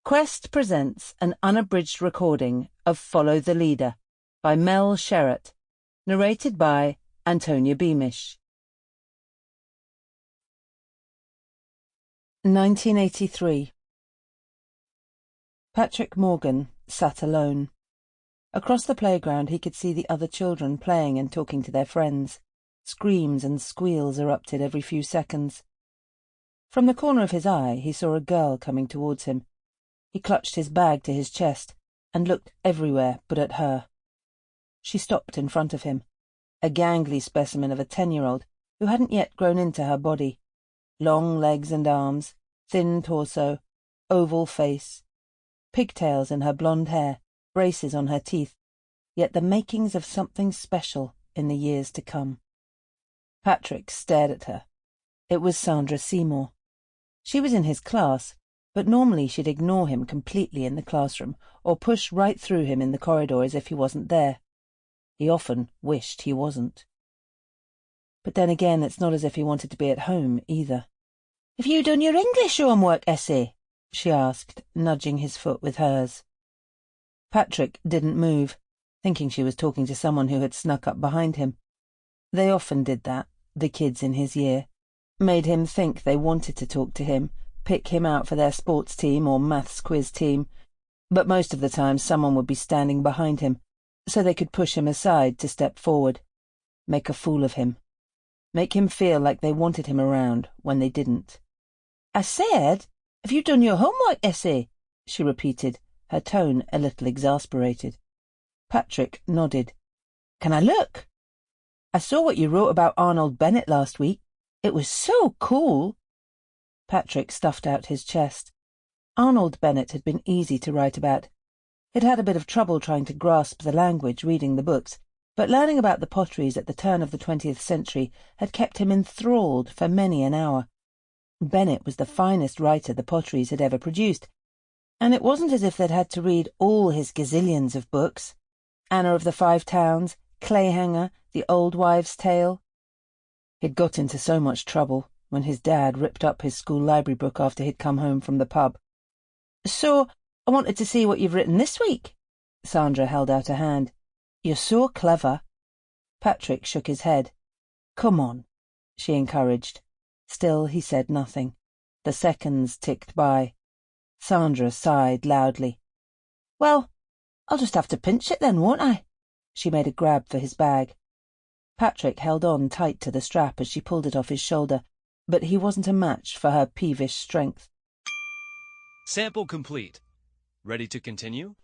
Quest presents an unabridged recording of Follow the Leader by Mel Sherratt, narrated by Antonia Beamish. 1983. Patrick Morgan sat alone. Across the playground he could see the other children playing and talking to their friends. Screams and squeals erupted every few seconds. From the corner of his eye he saw a girl coming towards him. He clutched his bag to his chest and looked everywhere but at her. She stopped in front of him, a gangly specimen of a 10-year-old who hadn't yet grown into her body. Long legs and arms, thin torso, oval face, pigtails in her blonde hair, braces on her teeth, yet the makings of something special in the years to come. Patrick stared at her. It was Sandra Seymour. She was in his class, but normally she'd ignore him completely in the classroom or push right through him in the corridor as if he wasn't there. He often wished he wasn't. But then again, it's not as if he wanted to be at home either. "Have you done your English homework essay?" she asked, nudging his foot with hers. Patrick didn't move, thinking she was talking to someone who had snuck up behind him. They often did that, the kids in his year. Made him think they wanted to talk to him, pick him out for their sports team or maths quiz team, but most of the time someone would be standing behind him, so they could push him aside to step forward, make a fool of him, make him feel like they wanted him around when they didn't. "I said, have you done your homework essay?" she repeated, her tone a little exasperated. Patrick nodded. "Can I look? I saw what you wrote about Arnold Bennett last week. It was so cool." Patrick stuffed out his chest. Arnold Bennett had been easy to write about. He'd had a bit of trouble trying to grasp the language reading the books, but learning about the potteries at the turn of the 20th century had kept him enthralled for many an hour. Bennett was the finest writer the potteries had ever produced, and it wasn't as if they'd had to read all his gazillions of books. Anna of the Five Towns, Clayhanger, The Old Wives' Tale. He'd got into so much trouble when his dad ripped up his school library book after he'd come home from the pub. "So, I wanted to see what you've written this week." Sandra held out a hand. "You're so clever." Patrick shook his head. "Come on," she encouraged. Still he said nothing. The seconds ticked by. Sandra sighed loudly. "Well, I'll just have to pinch it then, won't I?" She made a grab for his bag. Patrick held on tight to the strap as she pulled it off his shoulder, but he wasn't a match for her peevish strength. Sample complete. Ready to continue?